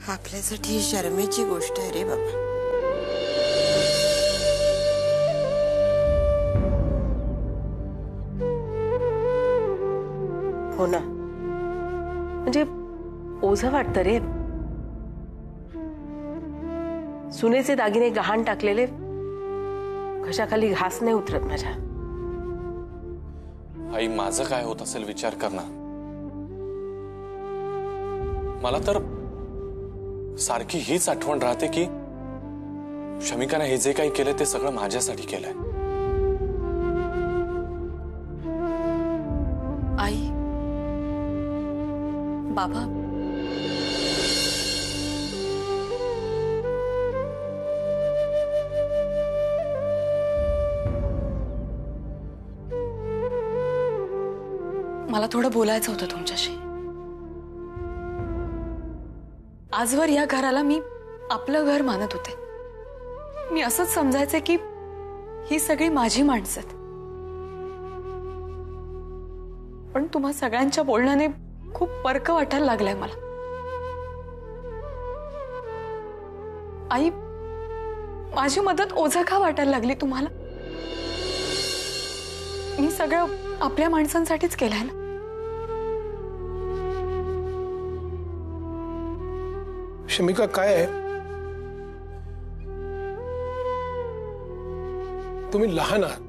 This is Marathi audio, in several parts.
आपल्यासाठी शरमेची गोष्ट आहे रे बाबा. हो ना, म्हणजे ओझं वाटतं रे. सुनेचे दागिने गहाण टाकलेले घशाखाली घास नाही उतरत माझ्या. आई माझं काय होत असेल विचार कर ना. मला तर सारखी हीच आठवण राहते की शमिकाने हे जे काही केलं ते सगळं माझ्यासाठी केलंय. आई, बाबा, मला थोडं बोलायचं होतं तुमच्याशी. आजवर या घराला मी आपलं घर मानत होते. मी असंच समजायचे की ही सगळी माझी माणसं आहेत. पण तुम्हा सगळ्यांच्या बोलण्याने खूप परक वाटायला लागलाय मला. आई, माझी मदत ओझं का वाटायला लागली तुम्हाला? मी सगळं आपल्या माणसांसाठीच केलंय ना. शमिका, काय आहे, तुम्ही लहान आहात.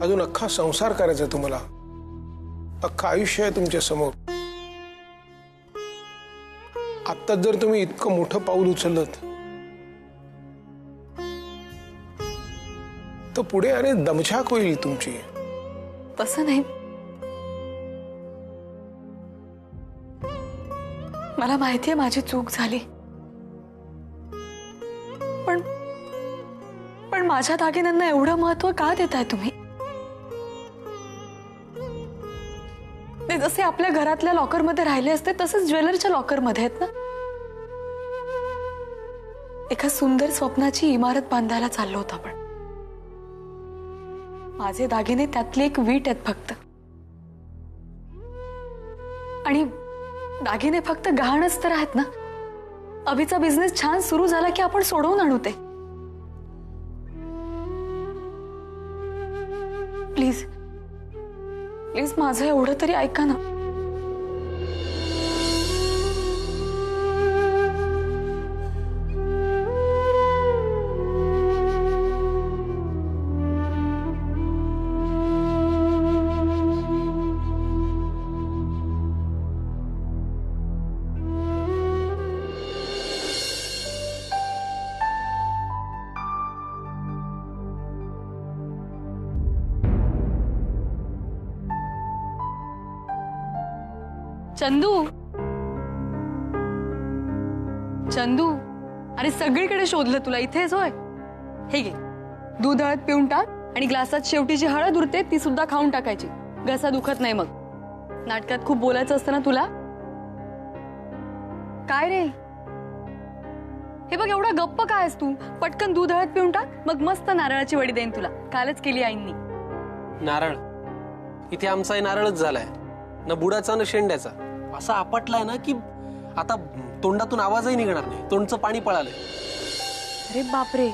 अजून अख्खा संसार करायचा तुम्हाला. अख्खा आयुष्य आहे तुमच्या समोर. आत्ताच जर तुम्ही इतकं मोठं पाऊल उचललं तर पुढे आणि दमछाक होईल तुमची. तसं नाही, मला माहितीये माझी चूक झाली. पण माझ्या दागिन्यांना एवढं महत्व का देताय तुम्ही? ते जसे आपल्या घरातल्या लॉकर मध्ये राहिले असते तसंच ज्वेलरीच्या लॉकर मध्ये आहेत ना. एका सुंदर स्वप्नाची इमारत बांधायला चाललो होतो आपण. माझे दागिने त्यातली एक वीट आहेत फक्त. आणि दागिने फक्त गहाणच तर आहेत ना. अभिचा बिझनेस छान सुरू झाला की आपण सोडवून आणू ते. प्लीज प्लीज माझं एवढं तरी ऐका ना. चंदू, चंदू, अरे सगळीकडे शोधलं तुला. इथेच होय? हे घे, दूध हळद पिऊन टाक आणि ग्लासात शेवटी जी हळद उरते ती सुद्धा खाऊन टाकायची. घसा दुखत नाही मग. नाटकात खूप बोलायचं असतं ना तुला. काय रे, हे बघ एवढा गप्प काय आहेस तू? पटकन दूध हळद पिऊन टाक, मग मस्त नारळाची वडी देईन तुला. कालच केली आईंनी. नारळ? इथे आमचाही नारळच झालाय ना, बुडाचा ना शेंड्याचा. असा आपटलाय ना की आता तोंडातून आवाजही निघणार नाही. तोंडचं पाणी पळालंय. अरे बापरे,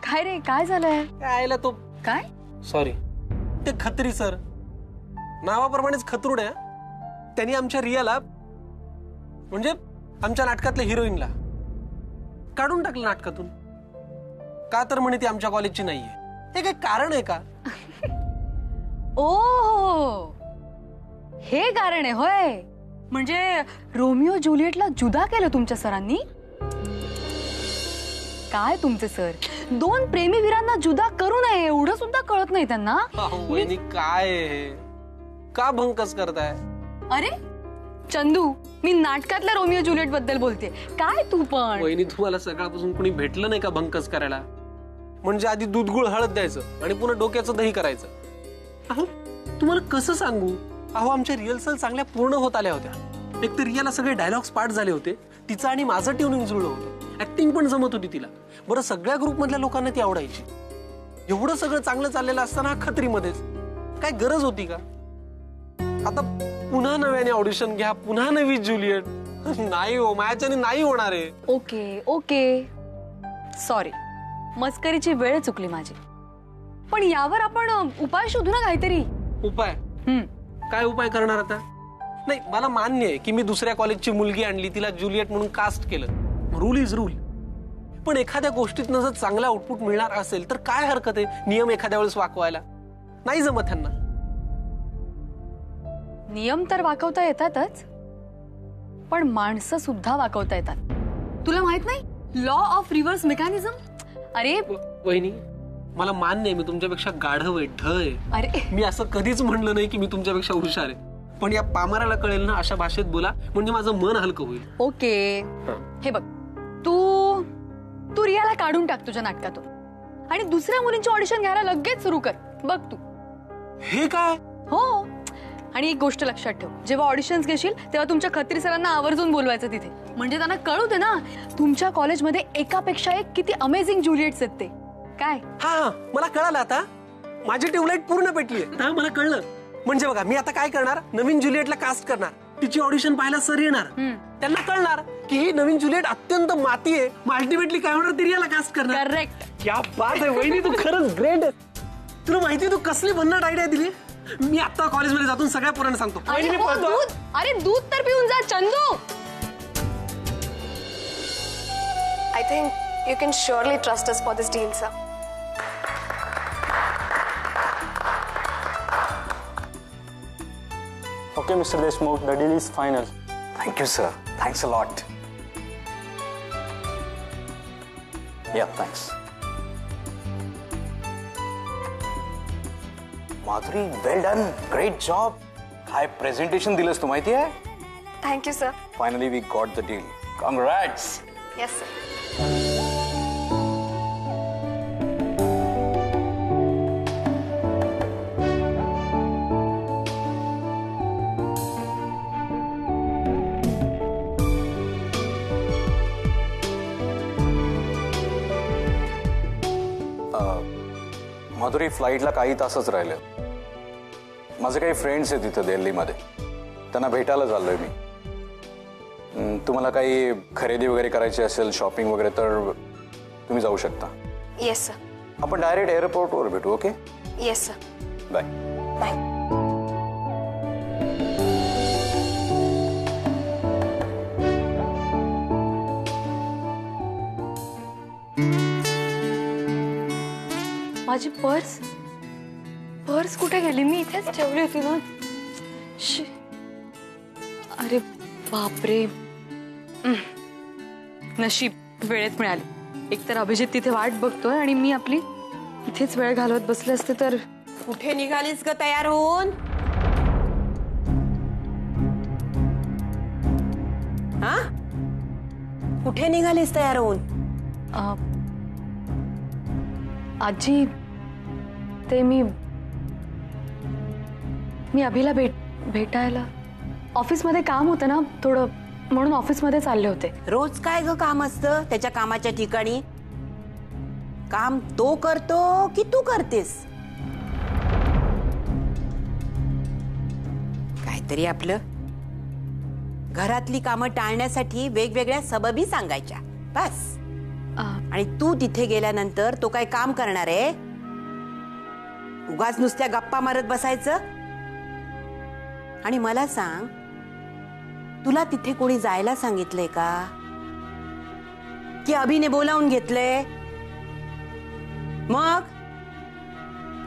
काय रे, काय झालंय? आयला तो काय, सॉरी, ते खत्री सर, नावाप्रमाणेच खतरूड आहे. त्यांनी आमच्या रियाला, म्हणजे आमच्या नाटकातल्या हिरोईनला काढून टाकलं नाटकातून. का तर म्हणे ती आमच्या कॉलेजची नाहीये. हे काही कारण आहे का? ओ, हे कारण आहे होय. म्हणजे रोमिओ ज्युलियटला जुदा केलं तुमच्या सरांनी? काय तुमचे सर, दोन प्रेमीवीरांना जुदा करू नये एवढं सुद्धा कळत नाही त्यांना. वहिनी काय का भंकस करताय? अरे चंदू, मी नाटकातल्या रोमिओ ज्युलियट बद्दल बोलते. काय तू पण. वहिनी, तुम्हाला सकाळपासून कुणी भेटलं नाही का भंकस करायला? म्हणजे आधी दूध गुळ हळद द्यायचं आणि पुन्हा डोक्याचं दही करायचं. अहो तुम्हाला कसं सांगू, अहो आमच्या रिहर्सल चांगल्या पूर्ण होत आल्या होत्या. एक तर रियाला सगळे डायलॉग्स पाठ झाले होते. तिचं आणि माझं ट्युनिंग जुळलं होतं. ऍक्टिंग पण जमत होती तिला. बरं, सगळ्या ग्रुप मधल्या लोकांना ती आवडायची. एवढं सगळं चांगलं चाललेलं असताना खत्रीमध्येच काय गरज होती का? आता पुन्हा नव्याने ऑडिशन घ्या, पुन्हा नवी जुलियट. नाही हो, माझ्याने नाही होणार आहे. ओके ओके, सॉरी, मस्करीची वेळ चुकली माझी. पण यावर आपण उपाय शोधू ना काहीतरी. उपाय? काय उपाय करणार आता? नाही, मला मान्य आहे की मी दुसऱ्या कॉलेजची मुलगी आणली, तिला जुलियट म्हणून कास्ट केलं. Rule is rule. पण एखाद्या गोष्टीतनं जर चांगला आउटपुट मिळणार असेल तर काय हरकत आहे नियम एखाद्या वेळेस वाकवायला? नाही जमत त्यांना. नियम तर वाकवता येतातच, पण माणसं सुद्धा वाकवता येतात. तुला माहित नाही लॉ ऑफ रिव्हर्स मेकॅनिझम? अरे वहिनी, मला मान्य आहे मी तुमच्यापेक्षा गाढव आहे, ढ आहे. अरे मी असं कधीच म्हणलं नाही की मी तुमच्यापेक्षा हुशार आहे. पण या पामराला कळेल ना अशा भाषेत बोला, म्हणजे माझं मन हलकं होईल. ओके, हे बघ, तू रियाला काढून टाक तुझ्या नाटकातून आणि दुसऱ्या मुलींची ऑडिशन घ्यायला लगेच सुरू कर. बघ तू. हे काय? हो, आणि एक गोष्ट लक्षात ठेव, जेव्हा ऑडिशन्स घेशील तेव्हा तुमच्या खत्री सरांना आवर्जून बोलवायचं तिथे. म्हणजे त्यांना कळू दे ना तुमच्या कॉलेजमध्ये एकापेक्षा एक किती अमेझिंग ज्युलिएट्स आहेत ते. काय? हा, मला कळालं आता. माझी ट्यूबलाईट पूर्ण पेटली आहे. हा, मला कळलं. म्हणजे बघा, मी आता काय करणार, नवीन जुलिएटला कास्ट करणार. तिची ऑडिशन पाहायला सर येणार. त्यांना कळणार की ही नवीन जुलिएट अत्यंत माती आहे. अल्टिमेटली काय होणार, तिरियाला कास्ट करणार. करेक्ट. क्या बात आहे वहिनी, तू खरंच ग्रेट आहे. तुला माहिती तू कसली भन्नाट आयडिया दिली. मी आता कॉलेजमध्ये जाऊन सगळ्या पोरांना सांगतो. अरे दूध तर पिऊन जा Chandu. I think you can surely trust us for this deal, sir. Okay, Mr. Deshmukh, the deal is final. Thank you, sir. Thanks a lot. Yeah, thanks. Madhuri, well done. Great job. काय presentation दिलंस तू, माहिती आहे? Thank you, sir. Finally, we got the deal. Congrats. Yes, sir. Madhuri, फ्लाईटला काही तासच राहिले. माझे काही फ्रेंड्स आहेत तिथं दिल्लीमध्ये, त्यांना भेटायला चाललोय मी. तुम्हाला काही खरेदी वगैरे करायची असेल, शॉपिंग वगैरे, तर तुम्ही जाऊ शकता. Yes, sir. आपण डायरेक्ट एअरपोर्टवर भेटू. Okay? Yes, sir. Bye. Bye. माझी पर्स कुठे गेली? मी इथेच ठेवली होती ना. अरे बापरे, नशीब वेळेत मिळाली. एकतर अभिजित तिथे वाट बघतोय आणि मी आपली इथेच वेळ घालवत बसले असते तर. कुठे निघालीस ग तयार होऊन? हा, कुठे निघालीस तयार होऊन? आजी, ते मी अभिला भेटायला ऑफिसमध्ये काम होतं ना थोडं, म्हणून ऑफिसमध्ये चालले होते. रोज काय ग काम असतं त्याच्या कामाच्या ठिकाणी? काम तो करतो की तू करतेस? काहीतरी आपलं घरातली कामं टाळण्यासाठी वेगवेगळ्या सबबी सांगायच्या बस. आणि तू तिथे गेल्यानंतर तो काय काम करणार आहे? उगाच नुसत्या गप्पा मारत बसायचं? आणि मला सांग, तुला तिथे कोणी जायला सांगितलंय का की अभिने बोलावून घेतलंय? मग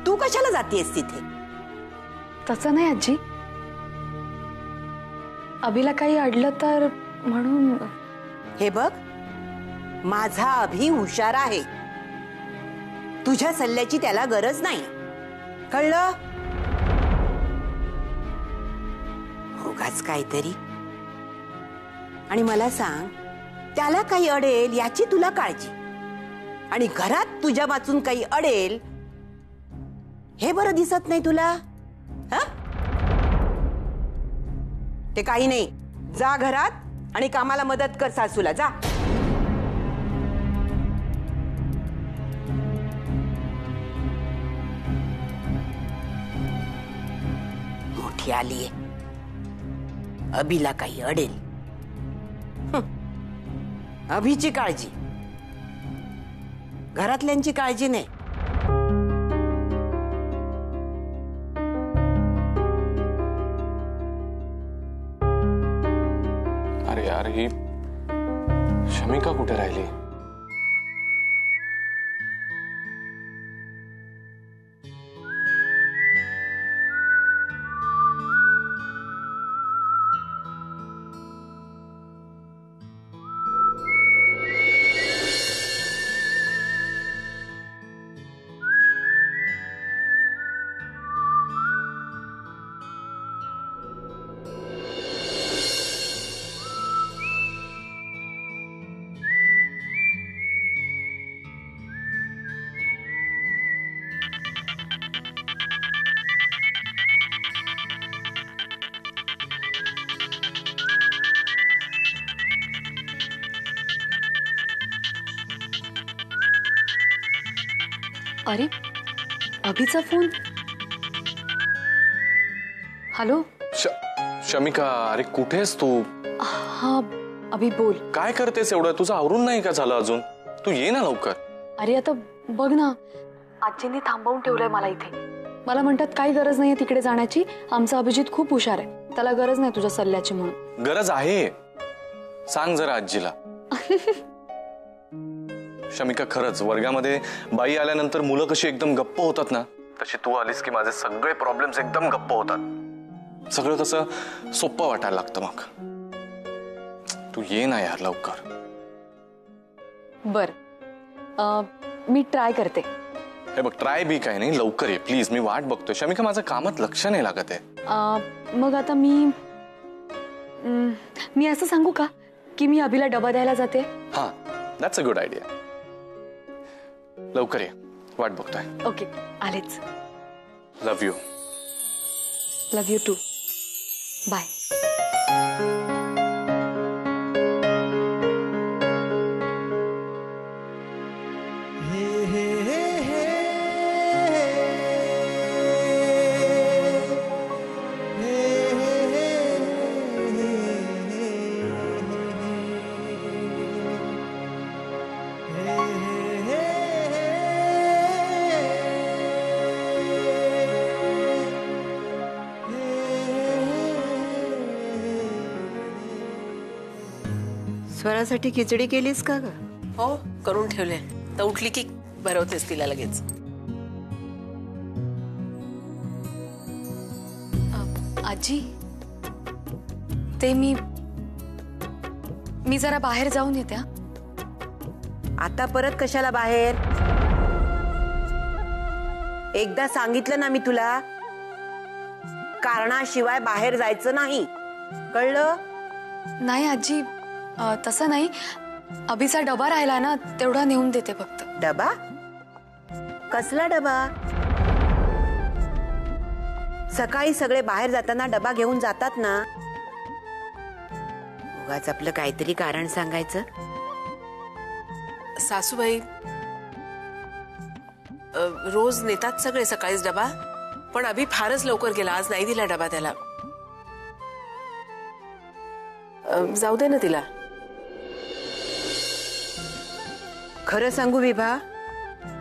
तू कशाला जातेस तिथे? तसं नाही आजी, अभिला काही अडलं तर म्हणून. हे बघ, माझा अभि हुशार आहे, तुझ्या सल्ल्याची त्याला गरज नाही, कळलं? उगाच काहीतरी. आणि मला सांग, त्याला काही अडेल याची तुला काळजी, आणि घरात तुझ्या वाचून काही अडेल हे बरं दिसत नाही तुला? हा, ते काही नाही. जा घरात आणि कामाला मदत कर सासूला. जा. मोठी आलीये. अभिला काही अडेल. अभिची काळजी, घरातल्यांची काळजी नाही. अरे यार, ही शमिका कुठे राहिली? अरे अभिचा फोन. हॅलो. शमिका, अरे कुठेस तू? हा अभि बोल. काय करतेस एवढं? तुझं आवरून नाही का झालं अजून? तू ये ना लवकर. अरे आता बघ ना, आजींनी थांबवून ठेवलंय मला इथे. मला म्हणतात काही गरज नाहीये तिकडे जाण्याची, आमचा अभिजित खूप हुशार आहे, त्याला गरज नाही तुझ्या सल्ल्याची म्हणून. गरज आहे, सांग जरा आजीला. शमिका, खरंच वर्गामध्ये बाई आल्यानंतर मुलं कशी एकदम गप्प होतात ना, तशी तू आलीस की माझे सगळे प्रॉब्लेम्स एकदम गप्प होतात. सगळं कसं सोपं वाटायला लागतं. मग तू ये ना यार लवकर. बर, मी ट्राय करते. हे बघ, ट्राय बी काय नाही, लवकर ये प्लीज, मी वाट बघतोय. शमिका, माझं कामात लक्ष नाही लागत आहे. मग आता मी असं सांगू का की मी अभिला डबा द्यायला जाते? हा, दॅट्स अ गुड आयडिया. लवकर ये, वाट बघतोय. ओके, आलेच. Love you. Love you too. Bye. स्वरासाठी खिचडी केलीस का ग? हो, करून ठेवले. तर उठली की भरवतेस तिला लगेच. आजी, ते मी जरा बाहेर जाऊन येते. आता परत कशाला बाहेर? एकदा सांगितलं ना मी तुला, कारणाशिवाय बाहेर जायचं नाही, कळलं? नाही आजी, तसं नाही. अभिचा डबा राहिला ना, तेवढा नेऊन देते फक्त. डबा? कसला डबा? सकाळी सगळे बाहेर जाताना डबा घेऊन जातात ना. उगाच आपलं काहीतरी कारण सांगायचं. सासूबाई रोज नेतात सगळे सकाळीच डबा, पण अभि फारच लवकर गेला, आज नाही दिला डबा त्याला. जाऊ दे ना तिला. खरं सांगू विभा,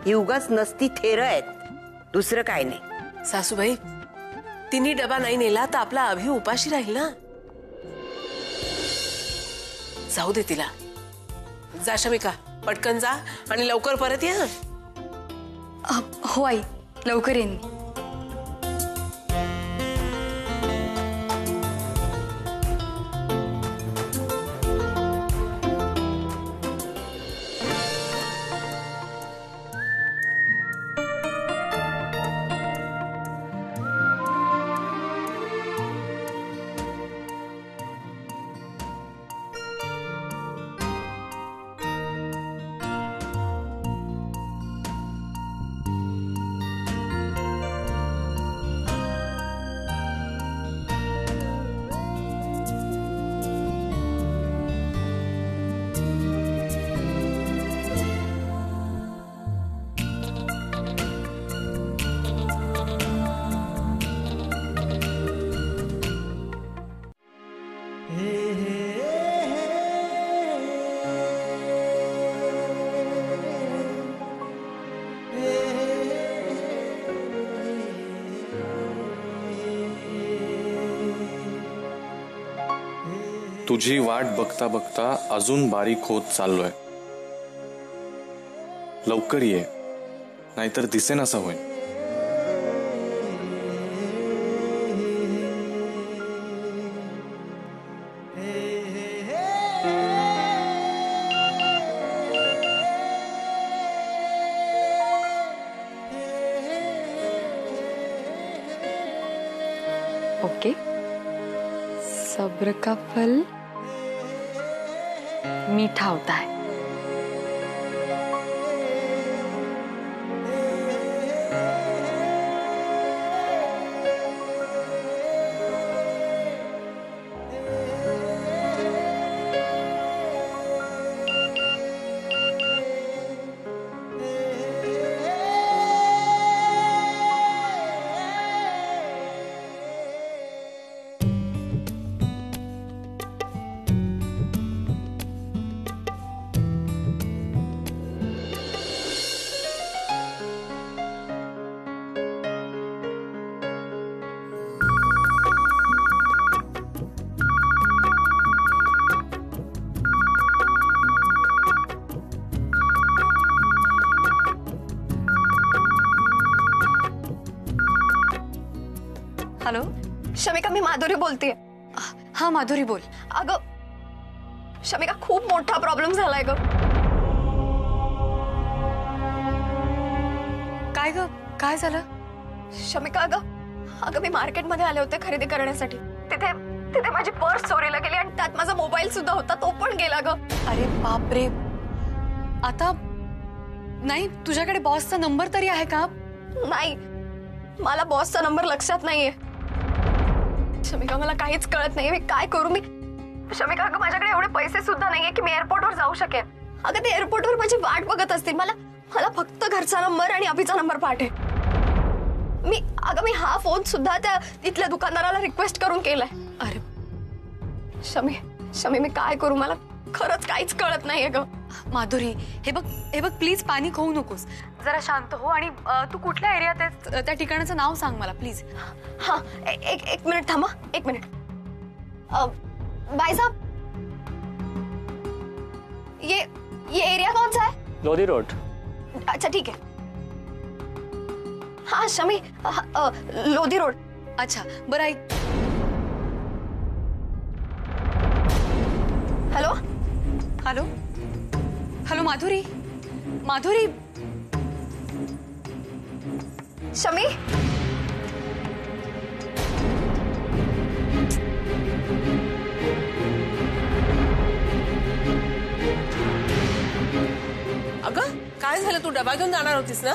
ही उगाच नसती थेर आहेत, दुसरं काय नाही. सासूबाई, तिने डबा नाही नेला तर आपला अभि उपाशी राहील ना. जाऊ दे तिला. जा शमिका, पटकन जा आणि लवकर परत या. हो आई, लवकर येईन. तुझी वाट बघता बघता अजून बारीक होत चाललोय. लवकर ये, नाहीतर दिसेनासा होईल. ओके, सब्र का फल मीठा होता है. हॅलो, शमिका, मी माधुरी बोलतेय. हा माधुरी बोल. अगं शमिका, खूप मोठा प्रॉब्लेम झालाय ग. काय ग, काय झालं? शमिका, अगं मी मार्केटमध्ये आले होते खरेदी करण्यासाठी. तिथे माझी पर्स चोरीला गेली आणि त्यात माझा मोबाईल सुद्धा होता, तो पण गेला ग. अरे बापरे. आता नाही, तुझ्याकडे बॉसचा नंबर तरी आहे का? नाही, मला बॉसचा नंबर लक्षात नाहीये. शमिका, मला काहीच कळत नाहीये, मी काय करू. शमिका, अगं माझ्याकडे एवढे पैसे सुद्धा नाहीये की मी एअरपोर्टवर जाऊ शकेन. अगं ते एअरपोर्टवर माझी वाट बघत असतील. मला फक्त घरचा नंबर आणि अभिचा नंबर पाठव. मी हा फोन सुद्धा त्या इथल्या दुकानदाराला रिक्वेस्ट करून केलाय. अरे शमी, मी काय करू, मला खरंच काहीच कळत नाहीये ग. माधुरी, हे बघ प्लीज पॅनिक होऊ नकोस. जरा शांत हो आणि तू कुठल्या एरियात आहेस त्या ठिकाणाचं नाव सांग मला प्लीज. हाँ, एक मिनट थांबा, 1 मिनट. भाई साहब, ये एरिया कौन सा है? लोधी रोड. अच्छा ठीक है. हाँ शमी, लोधी रोड. अच्छा बरं ऐक. Hello hello hello, Madhuri Madhuri. Shami, अगं काय झालं, तू डबा घेऊन जाणार होतीस ना?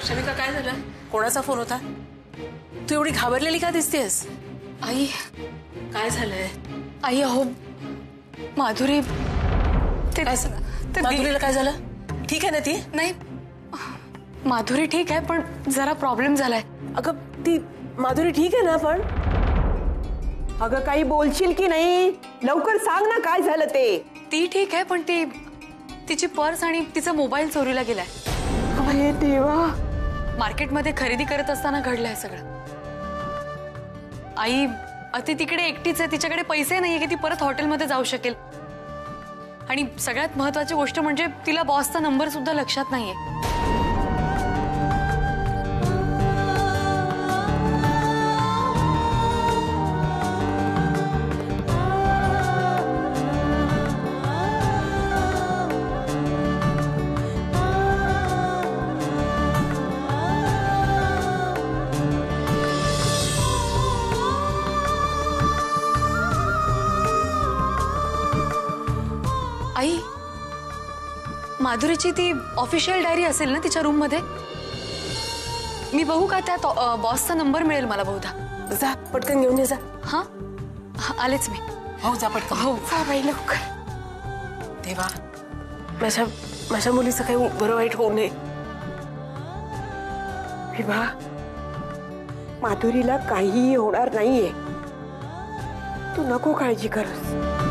शमिका, काय झालं? कोणाचा फोन होता? तू एवढी घाबरलेली का दिसतेस? आई, काय झालंय? आई अहो माधुरी, काय झालं? माधुरीला काय झालं? ठीक आहे ना ती? नाही, माधुरी ठीक आहे, पण जरा प्रॉब्लेम झालाय. अगं ती माधुरी ठीक आहे ना? पण अगं काही बोलशील की नाही? लवकर सांग ना काय झालं ते. ती ठीक आहे, पण तिची पर्स आणि तिचा मोबाईल चोरीला गेलाय. अरे देवा. मार्केटमध्ये खरेदी करत असताना घडलंय सगळं. आई ती तिकडे एकटीच आहे, तिच्याकडे पैसे नाहीये की ती परत हॉटेलमध्ये जाऊ शकेल. आणि सगळ्यात महत्वाची गोष्ट म्हणजे तिला बॉसचा नंबर सुद्धा लक्षात नाहीये. आई, माधुरीची ती ऑफिशियल डायरी असेल ना तिच्या रूम मध्ये? मी बघू का त्यात बॉसचा नंबर मिळेल मला बहुधा. जा पटकन घेऊन ये जा. हा, आलेच मी. हो जा पटकन. हो जा बाई लवकर. देवा, माझ्या मुलीचं काही बरं वाईट होऊ नये. विभा, माधुरीला काहीही होणार नाहीये. तू नको काळजी करस.